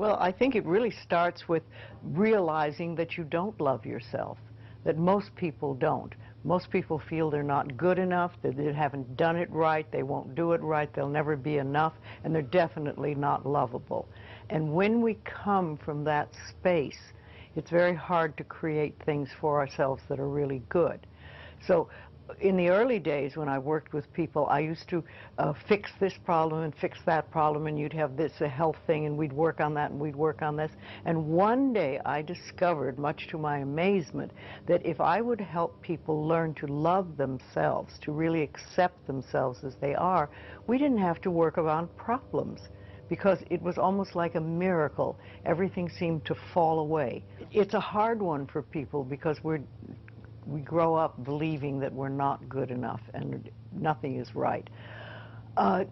Well, I think it really starts with realizing that you don't love yourself, that most people don't. Most people feel they're not good enough, that they haven't done it right, they won't do it right, they'll never be enough, and they're definitely not lovable. And when we come from that space, it's very hard to create things for ourselves that are really good. So in the early days when I worked with people, I used to fix this problem and fix that problem, and you'd have this, a health thing, and we'd work on that and we'd work on this. And one day I discovered, much to my amazement, that if I would help people learn to love themselves, to really accept themselves as they are, we didn't have to work around problems, because it was almost like a miracle. Everything seemed to fall away. It's a hard one for people because we grow up believing that we're not good enough and nothing is right. I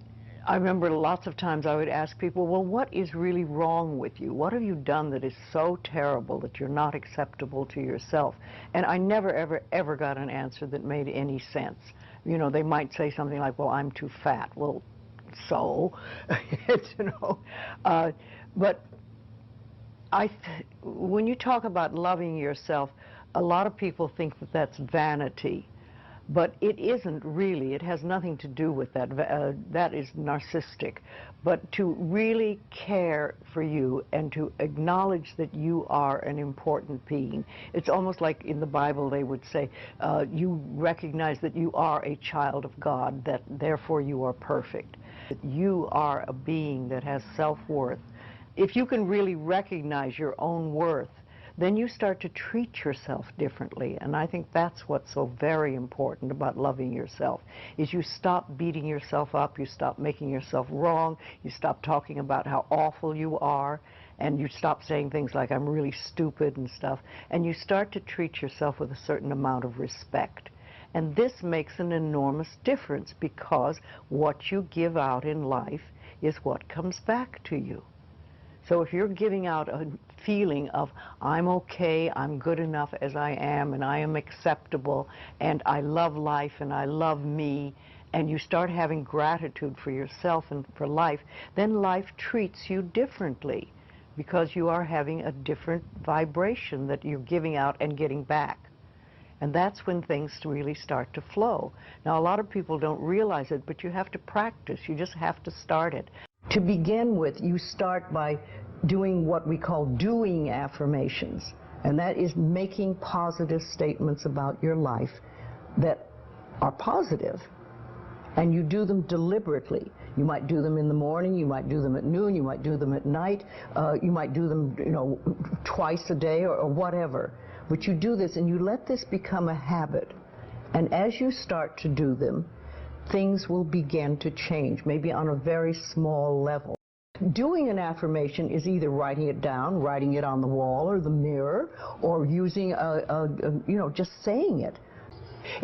remember lots of times I would ask people, well, what is really wrong with you? What have you done that is so terrible that you're not acceptable to yourself? And I never, ever, ever got an answer that made any sense. You know, they might say something like, well, I'm too fat. Well, so, you know. But when you talk about loving yourself, a lot of people think that that's vanity, but it isn't really. It has nothing to do with that. That is narcissistic. But to really care for you and to acknowledge that you are an important being. It's almost like in the Bible they would say, you recognize that you are a child of God, that therefore you are perfect. That you are a being that has self-worth. If you can really recognize your own worth, then you start to treat yourself differently. And I think that's what's so very important about loving yourself, is you stop beating yourself up, you stop making yourself wrong, you stop talking about how awful you are, and you stop saying things like, I'm really stupid and stuff, and you start to treat yourself with a certain amount of respect. And this makes an enormous difference, because what you give out in life is what comes back to you. So if you're giving out a feeling of, I'm okay, I'm good enough as I am, and I am acceptable, and I love life, and I love me, and you start having gratitude for yourself and for life, then life treats you differently, because you are having a different vibration that you're giving out and getting back. And that's when things really start to flow. Now, a lot of people don't realize it, but you have to practice. You just have to start it. To begin with, you start by doing what we call doing affirmations, and that is making positive statements about your life that are positive, and you do them deliberately. You might do them in the morning, you might do them at noon, you might do them at night, you might do them, you know, twice a day or whatever. But you do this, and you let this become a habit, and as you start to do them, things will begin to change, maybe on a very small level. Doing an affirmation is either writing it down, writing it on the wall or the mirror, or using you know, just saying it.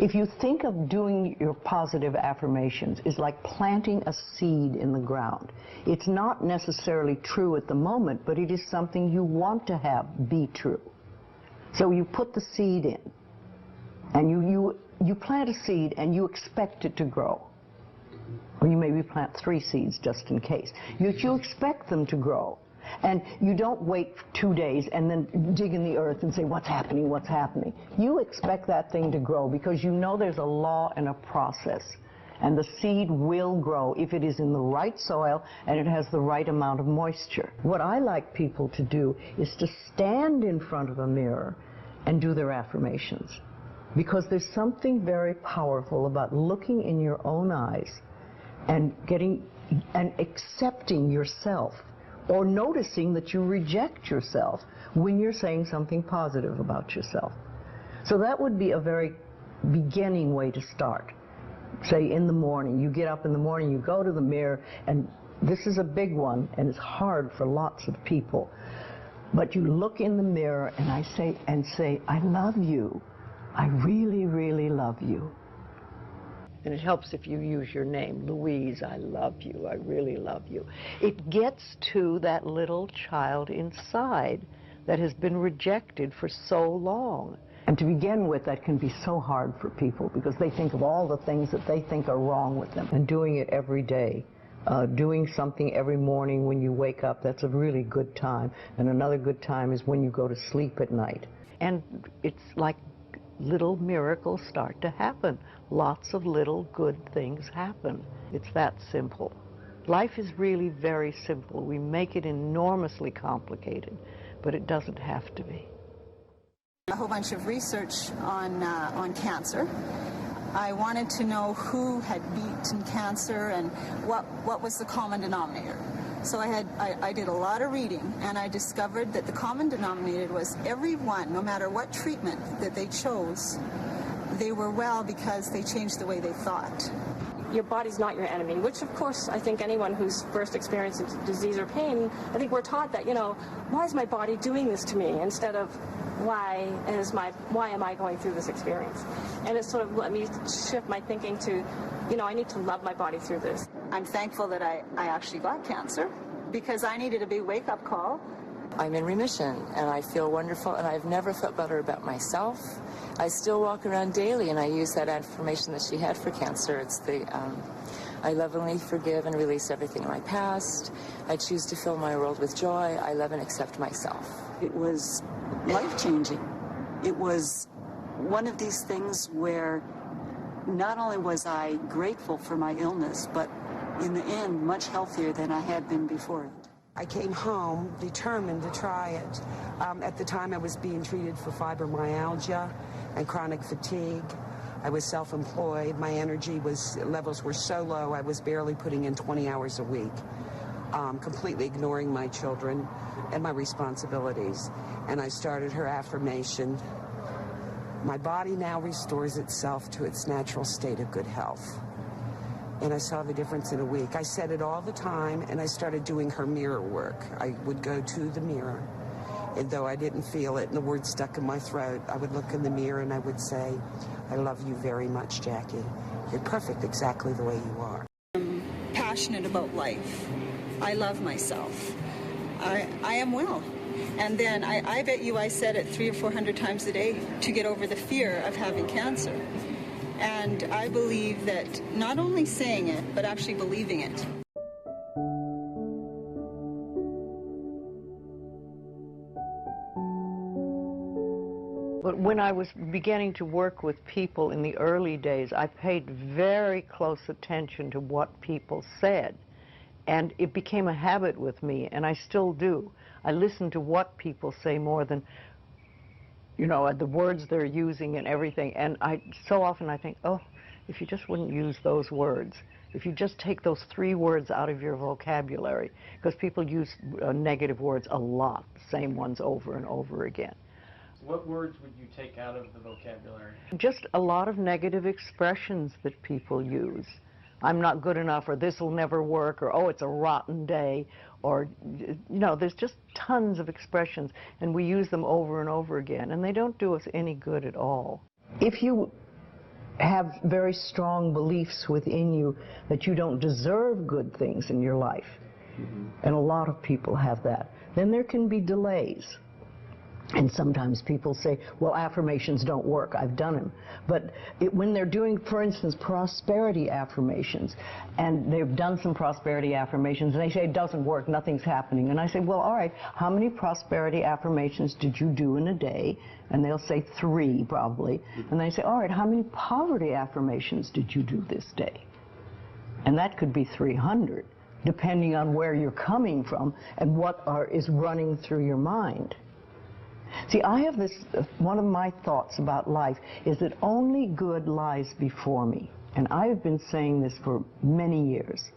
If you think of doing your positive affirmations is like planting a seed in the ground. It's not necessarily true at the moment, but it is something you want to have be true. So you put the seed in, and you plant a seed and you expect it to grow. Or you maybe plant 3 seeds just in case. You expect them to grow. And you don't wait 2 days and then dig in the earth and say, what's happening, what's happening? You expect that thing to grow because you know there's a law and a process. And the seed will grow if it is in the right soil and it has the right amount of moisture. What I like people to do is to stand in front of a mirror and do their affirmations. Because there's something very powerful about looking in your own eyes and accepting yourself, or noticing that you reject yourself when you're saying something positive about yourself. So that would be a very beginning way to start. Say in the morning, you get up in the morning, you go to the mirror, and this is a big one, and it's hard for lots of people. But you look in the mirror and say, I love you. I really, really love you. And it helps if you use your name, Louise, I love you, I really love you. It gets to that little child inside that has been rejected for so long. And to begin with, that can be so hard for people because they think of all the things that they think are wrong with them. And doing it every day Doing something every morning when you wake up, that's a really good time. And another good time is when you go to sleep at night. And it's like little miracles start to happen. Lots of little good things happen. It's that simple. Life is really very simple. We make it enormously complicated, but it doesn't have to be. A whole bunch of research on cancer. I wanted to know who had beaten cancer and what was the common denominator. So I did a lot of reading, and I discovered that the common denominator was everyone, no matter what treatment that they chose, they were well because they changed the way they thought. Your body's not your enemy, which of course I think anyone who's first experienced disease or pain, I think we're taught that, you know, why is my body doing this to me, instead of why am I going through this experience? And it sort of let me shift my thinking to, you know, I need to love my body through this. I'm thankful that I actually got cancer because I needed a big wake-up call. I'm in remission and I feel wonderful, and I've never felt better about myself. I still walk around daily and I use that affirmation that she had for cancer. It's the, I lovingly forgive and release everything in my past. I choose to fill my world with joy. I love and accept myself. It was life-changing. It was one of these things where not only was I grateful for my illness, but in the end, much healthier than I had been before. I came home determined to try it. At the time, I was being treated for fibromyalgia and chronic fatigue. I was self-employed. My energy levels were so low, I was barely putting in 20 hours a week, completely ignoring my children and my responsibilities. And I started her affirmation. My body now restores itself to its natural state of good health. And I saw the difference in a week. I said it all the time, and I started doing her mirror work. I would go to the mirror, and though I didn't feel it and the words stuck in my throat, I would look in the mirror and I would say, I love you very much, Jackie. You're perfect exactly the way you are. I'm passionate about life. I love myself. I am well. And then I bet you I said it 300 or 400 times a day to get over the fear of having cancer. And I believe that not only saying it, but actually believing it. But when I was beginning to work with people in the early days, I paid very close attention to what people said. And it became a habit with me, and I still do. I listen to what people say more than, you know, the words they're using and everything. And so often I think, oh, if you just wouldn't use those words, if you just take those 3 words out of your vocabulary, because people use negative words a lot, the same ones over and over again. What words would you take out of the vocabulary? Just a lot of negative expressions that people use. I'm not good enough, or this will never work, or oh, it's a rotten day, or, you know, there's just tons of expressions, and we use them over and over again, and they don't do us any good at all. If you have very strong beliefs within you that you don't deserve good things in your life, and a lot of people have that, then there can be delays. And sometimes people say, well, affirmations don't work. I've done them. But when they're doing, for instance, prosperity affirmations, and they've done some prosperity affirmations, and they say it doesn't work, nothing's happening. And I say, well, all right, how many prosperity affirmations did you do in a day? And they'll say 3, probably. And they say, all right, how many poverty affirmations did you do this day? And that could be 300, depending on where you're coming from and what is running through your mind. See, I have this, one of my thoughts about life is that only good lies before me. And I have been saying this for many years.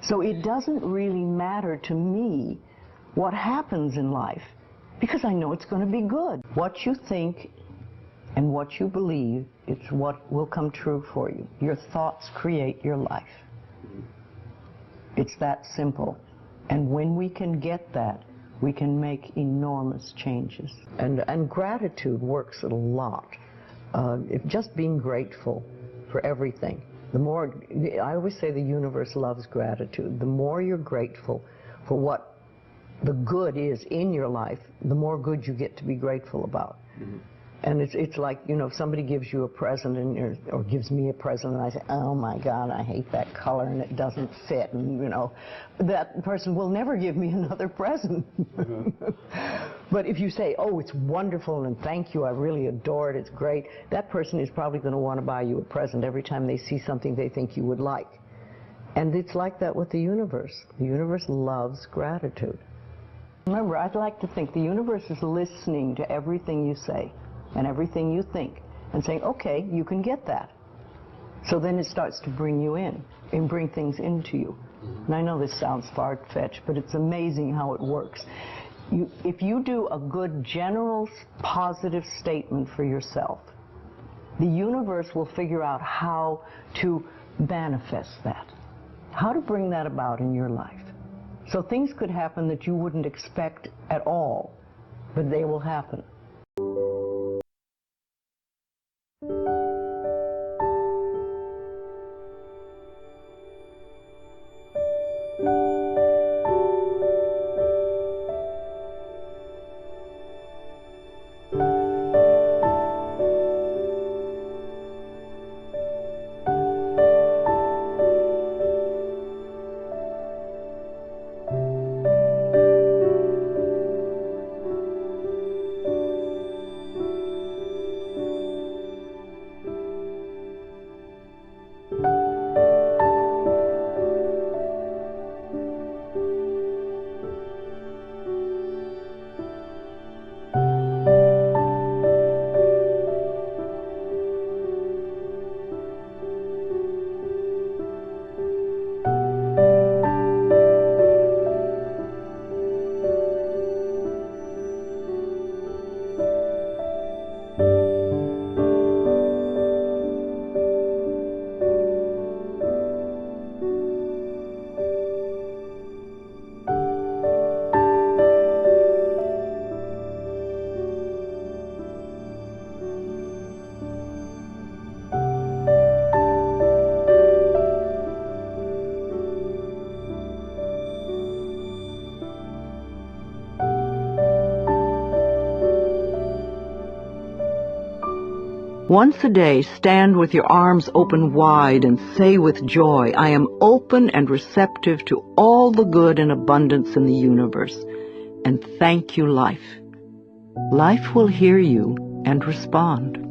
So it doesn't really matter to me what happens in life, because I know it's going to be good. What you think and what you believe, it's what will come true for you. Your thoughts create your life. It's that simple. And when we can get that, we can make enormous changes. And gratitude works a lot. Just being grateful for everything. The more, I always say the universe loves gratitude. The more you're grateful for what the good is in your life, the more good you get to be grateful about. And it's like, you know, if somebody gives you a present or gives me a present and I say, oh my God, I hate that color and it doesn't fit, and you know, that person will never give me another present. But if you say, oh, it's wonderful and thank you, I really adore it, it's great, that person is probably going to want to buy you a present every time they see something they think you would like. And it's like that with the universe. The universe loves gratitude. Remember, I'd like to think the universe is listening to everything you say and everything you think, and saying, okay, you can get that. So then it starts to bring you in and bring things into you. And I know this sounds far-fetched, but it's amazing how it works. If you do a good general positive statement for yourself, the universe will figure out how to manifest that, how to bring that about in your life. So things could happen that you wouldn't expect at all, but they will happen. Once a day, stand with your arms open wide and say with joy, I am open and receptive to all the good and abundance in the universe. And thank you, life. Life will hear you and respond.